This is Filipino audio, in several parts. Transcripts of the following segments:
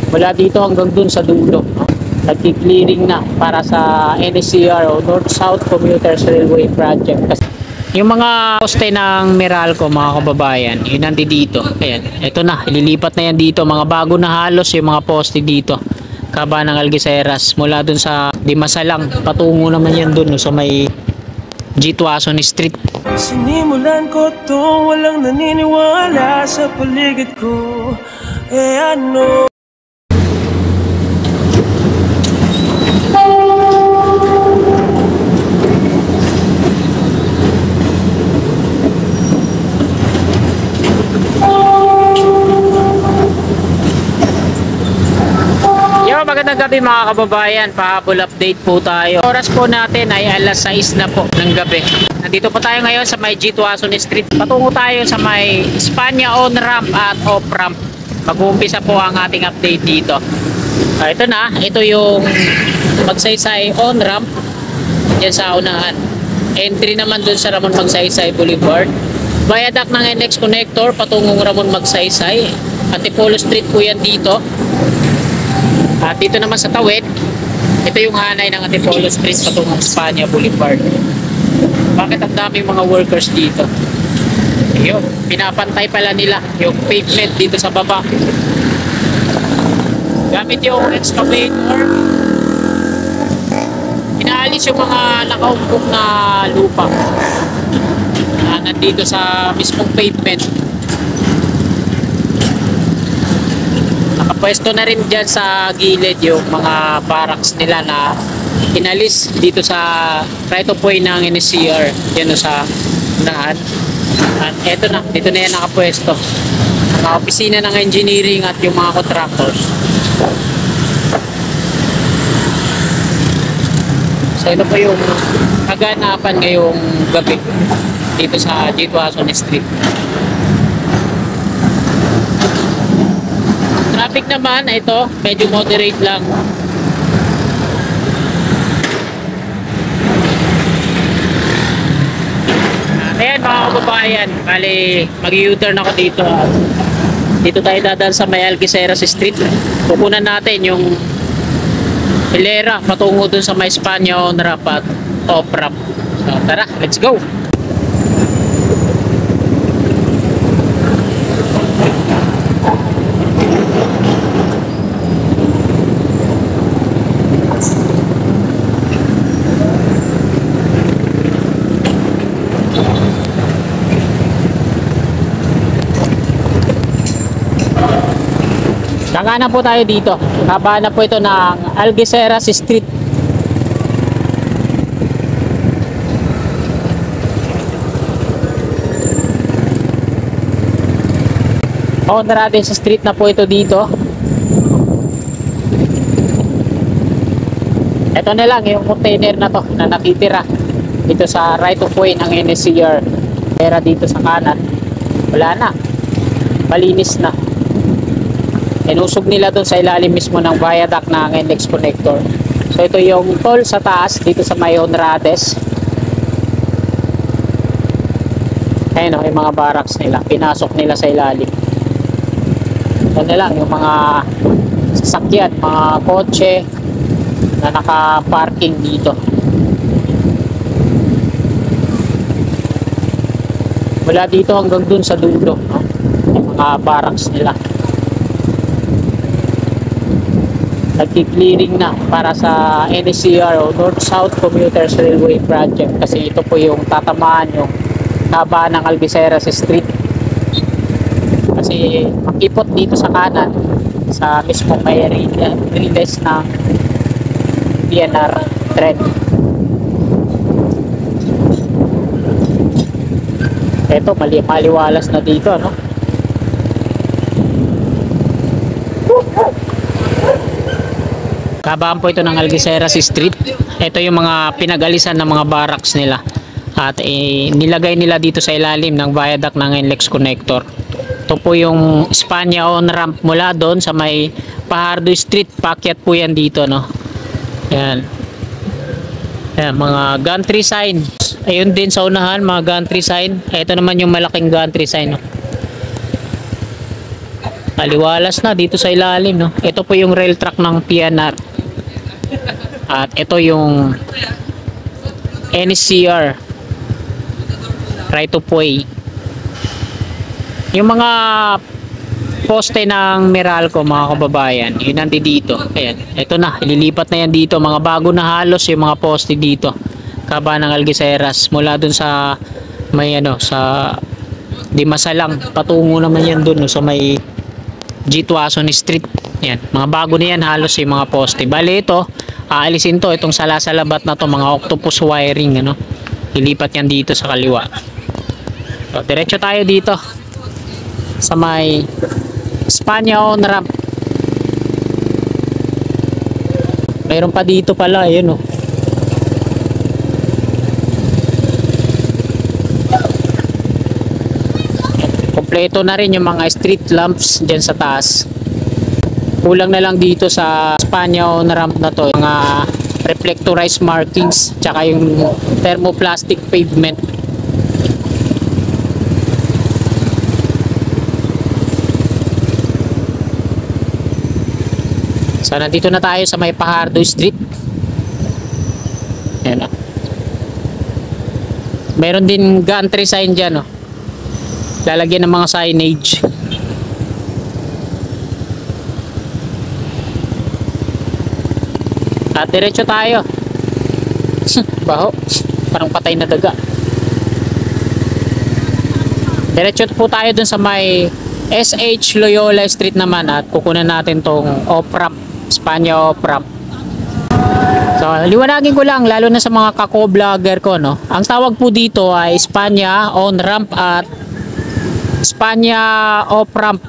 Mula dito hanggang dun sa dulo, no? Nagki-clearing na para sa NSCR o North-South Commuters Railway Project. Kasi yung mga poste ng Meralco, mga kababayan, yun nandito dito. Ayan, ito na, ililipat na yan dito. Mga bago na halos yung mga poste dito. Kaba ng Algeciras. Mula dun sa Dimasalang, patungo naman yan dun no, sa may G. Tuason Street. Sinimulan ko to, walang naniniwala sa paligid ko. Ano? Magandang gabi mga kababayan, pahabol update po tayo. Oras po natin ay alas 6 na po ng gabi. Nandito po tayo ngayon sa may G. Tuason Street. Patungo tayo sa may Espanya on-ramp at off-ramp. Mag-uumpisa po ang ating update dito. Ito na, ito yung Magsaysay on-ramp dyan sa unahan. Entry naman dun sa Ramon Magsaysay Boulevard. Viaduct ng NX Connector patungong Ramon Magsaysay. Antipolo Street po yan dito. At dito naman sa tawid, ito yung hanay ng Antipolo Street patungong Espanya Boulevard. Bakit ang daming mga workers dito? Ayun, pinapantay pala nila yung pavement dito sa baba. Gamit yung excavator, inaalis yung mga nakaumpok na lupa na nandito sa mismong pavement. Nakapwesto na rin dyan sa gilid yung mga barracks nila na inalis dito sa right of way ng NSCR. Yan o sa unahan. At eto na, dito na yan nakapwesto. Mga opisina ng engineering at yung mga contractors. So ito po yung kaganapan ngayong gabi dito sa G. Tuason Street. Traffic naman, ito, medyo moderate lang. Ayan mga kababayan, bali mag-U-turn ako dito. Dito tayo dadaan sa may Algeciras Street. Kukunan natin yung hilera patungo dun sa may Espanya on-ramp at off-ramp. So tara, let's go! Kakana po tayo dito. Haba na po ito ng Algeciras Street. Onrades Street na po ito dito. Ito na lang yung container na to na nakitira dito sa right of way ng NSCR. Pera dito sa kanan. Wala na. Malinis na. Inusog nila doon sa ilalim mismo ng viaduct ng NX Connector. So ito yung toll sa taas dito sa may Onrades. Ayun o, yung mga barracks nila. Pinasok nila sa ilalim. Ito na lang yung mga sasakyan, mga kotse na naka-parking dito. Mula dito hanggang dun sa dulo, no? Yung mga barracks nila. Nagki-clearing na para sa NSCR o North-South Commuters Railway Project kasi ito po yung tatamaan yung haba ng Algeciras Street kasi makipot dito sa kanan sa mismong may release ng PNR trend. Ito maliwalas na dito, no? Kabaan po ito ng Algeciras Street. Ito yung mga pinag-alisan ng mga barracks nila. At nilagay nila dito sa ilalim ng viaduct ng NX Connector. Ito po yung Espanya on-ramp mula doon sa may Pajardo Street. Paakyat po yan dito, no? Yan. Yan, mga gantry sign. Ayun din sa unahan, mga gantry sign. Ito naman yung malaking gantry sign, no? Aliwalas na dito sa ilalim, no? Ito po yung rail track ng PNR. At ito yung NCR right of way. Yung mga poste ng Meralco, mga kababayan, yun nandito dito. Ayan, ito na, ililipat na yan dito. Mga bago na halos yung mga poste dito. Kaba ng Algeciras mula dun sa may ano, sa Dimasalang, patungo naman yan dun, no, sa may G. Tuason Street. Yan, mga bago na yan halos yung mga poste. Bali ito, aalisin to, itong salasalabat na to, mga octopus wiring, ano. Ilipat yan dito sa kaliwa. So, diretso tayo dito sa may Espanya on ramp. Mayroon pa dito pala, ayun oh. Kompleto na rin yung mga street lamps dyan sa taas. Kulang na lang dito sa Espanya on ramp na to, mga reflectorized markings, tsaka yung thermoplastic pavement. So nandito na tayo sa may Fajardo Street. Ayan o. Meron din gantry sign dyan o. Lalagyan ng mga signage. At diretso tayo. Baho. Parang patay na daga. Diretso po tayo dun sa may SH Loyola Street naman at kukunan natin tong off-ramp. Espanya off-ramp. So, liwanagin ko lang lalo na sa mga kako-vlogger ko, no. Ang tawag po dito ay Espanya on-ramp at Espanya off-ramp.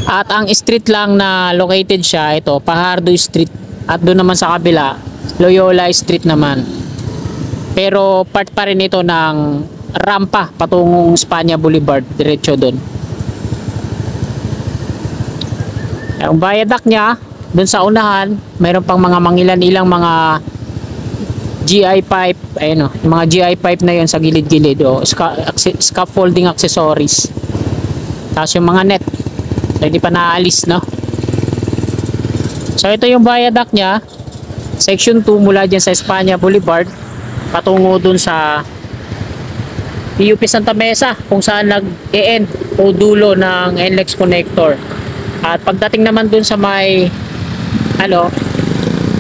At ang street lang na located siya, ito, Fajardo Street. At doon naman sa kabila, Loyola Street naman. Pero part pa rin ito ng rampa patungong Espanya Boulevard, diretso doon. Ang viaduct niya doon sa unahan, mayroon pang mga mangilan-ilang mga GI pipe, ayun, yung mga GI pipe na yun sa gilid-gilid, o scaffolding accessories. Tapos yung mga net, so hindi pa naalis, no? So ito yung viaduct niya, section 2 mula dyan sa Espanya Boulevard patungo dun sa PUP Santa Mesa, kung saan nag-e-end o dulo ng NLEX connector. At pagdating naman dun sa may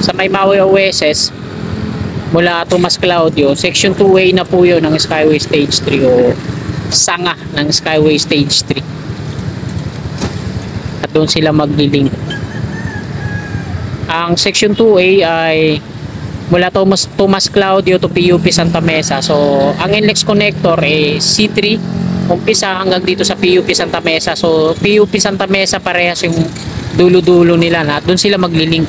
sa may Maui Oasis mula Tomas Claudio, section 2A na po yun ng Skyway Stage 3 o sanga ng Skyway Stage 3. At doon sila maglilink. Ang section 2A ay mula Tomas Claudio to PUP Santa Mesa. So ang NLEX connector ay C3 umpisa hanggang dito sa PUP Santa Mesa. So PUP Santa Mesa parehas yung dulo-dulo nila na doon sila maglilink.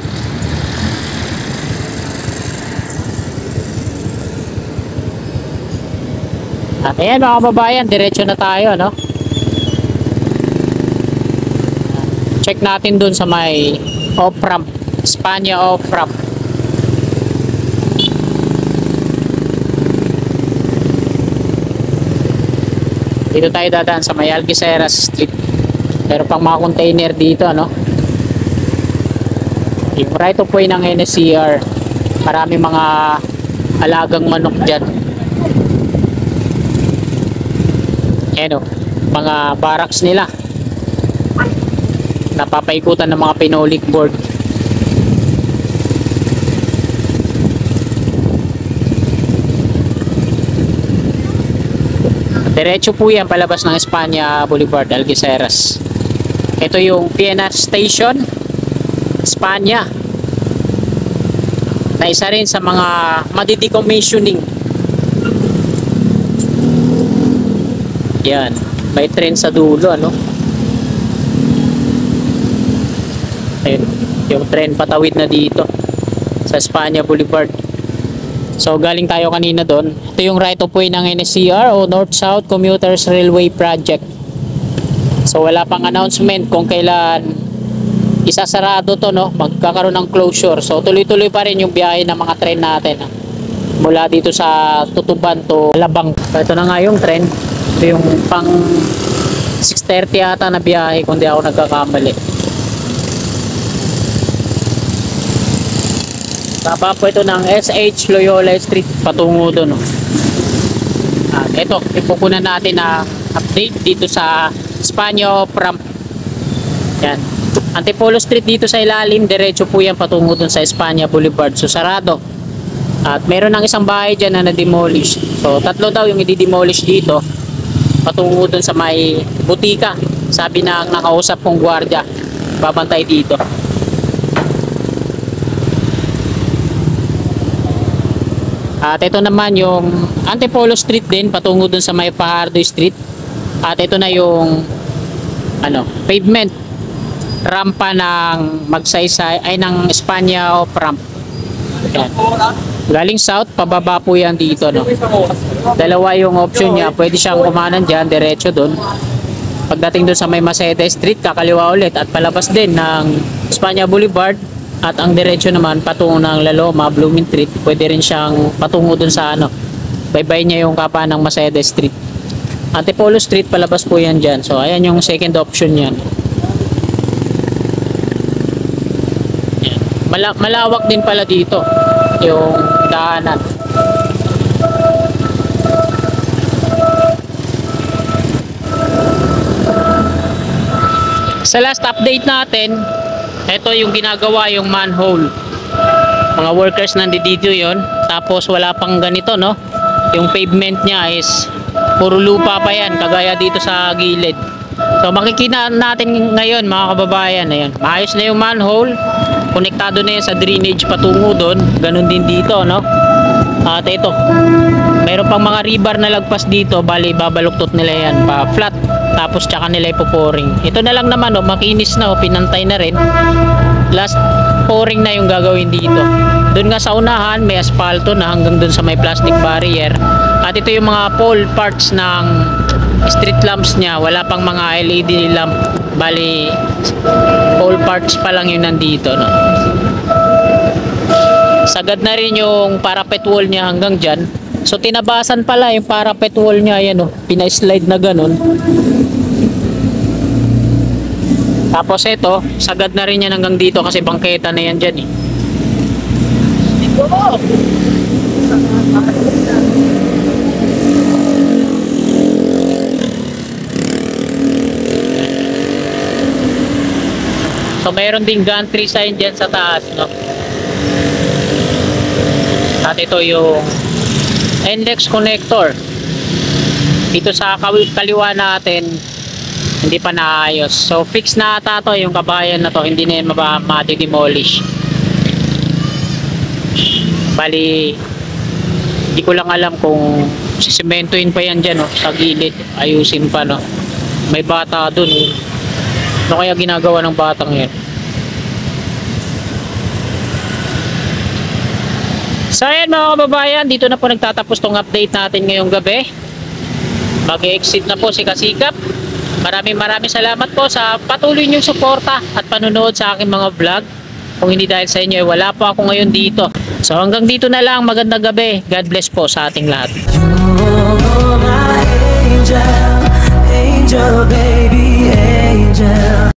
At ayan mga kababayan, diretso na tayo, no? Check natin doon sa may off-ramp, Espanya off-ramp. Dito tayo dadaan sa may Algeciras Street. Meron pang mga container dito, no? Yung right of way ng NSCR, marami mga alagang manok dyan. Ayan o, mga barracks nila, napapaikutan ng mga pinolik board. Diretso po yan palabas ng Espanya Boulevard, Algeciras. Ito yung PNR Station Espanya, na isa rin sa mga madidecommissioning. Yan, may train sa dulo, ano? Ayun, yung train patawid na dito sa Espanya Boulevard. So galing tayo kanina doon. Ito yung right of way ng NSCR o North-South Commuters Railway Project. So wala pang announcement kung kailan isasarado to, no? Magkakaroon ng closure. So tuloy-tuloy pa rin yung biyahe ng mga train natin, no? Mula dito sa Tutuban to Alabang. So, ito na nga yung train. Ito yung pang 6:30 yata na biyahe kung di ako nagkakamali. Tapa po ito ng SH Loyola Street patungo doon. No? At ito, ipukunan natin na update dito sa Espanya Pram. Yan. Antipolo Street dito sa ilalim, diretso po yan patungo doon sa Espanya Boulevard. So sarado. At meron ng isang bahay dyan na na-demolish. So tatlo daw yung i-demolish dito patungo doon sa may butika. Sabi ng nakausap kong gwardiya, babantay dito. At ito naman yung Antipolo Street din patungo doon sa may Fajardo Street. At ito na yung pavement rampa ng magsaysay ay ng Espanya Pram. Yan. Galing south, pababa po yan dito, no? Dalawa yung option niya. Pwede siyang kumanan dyan, diretso doon. Pagdating doon sa may Maceda Street, kakaliwa ulit at palabas din ng Espanya Boulevard. At ang diretso naman, patungo ng Laloma, Blooming Street. Pwede rin siyang patungo doon sa baybay niya yung kapa ng Maceda Street. Antipolo Street, palabas po yan dyan. So, ayan yung second option yan. Malawak din pala dito yung daanan. Sa last update natin, ito yung ginagawa yung manhole. Mga workers nandito yon. Tapos wala pang ganito, no? Yung pavement niya is puro lupa pa yan, kagaya dito sa gilid. So makikita natin ngayon mga kababayan, ayan, maayos na yung manhole, konektado na yan sa drainage patungo doon, ganun din dito, no? At ito, mayroon pang mga rebar na lagpas dito, bali babaluktot nila yan pa flat, tapos tsaka nila ipoporing. Ito na lang naman, makinis na, pinantay na rin. Last pouring na yung gagawin dito. Doon nga sa unahan may asfalto na hanggang doon sa may plastic barrier. At ito yung mga pole parts ng street lamps niya, wala pang mga LED lamp, bali pole parts pa lang yung nandito, no? Sagad na rin yung parapet wall niya hanggang dyan. So tinabasan pala yung parapet wall niya, ayan, pina-slide na ganun. Tapos ito, sagad na rin yan hanggang dito kasi bangketa na yan dyan, eh. So mayroon ding gantry sign dyan sa taas, no? At ito yung index connector. Dito sa kaliwa natin, hindi pa naayos. So fix na ata to, yung kabayan na to, hindi na yan mati-demolish. Bali, hindi ko lang alam kung sisimentoin pa yan dyan, no? Sa gilid, ayusin pa, no? May bata dun, ano kaya ginagawa ng batang yan? So ayan mga kababayan, dito na po nagtatapos tong update natin ngayong gabi. Mag-exit na po si Kasikap. Maraming salamat po sa patuloy niyong suporta at panunood sa aking mga vlog. Kung hindi dahil sa inyo, wala po ako ngayon dito. So hanggang dito na lang, magandang gabi. God bless po sa ating lahat. You're my angel, angel baby, angel.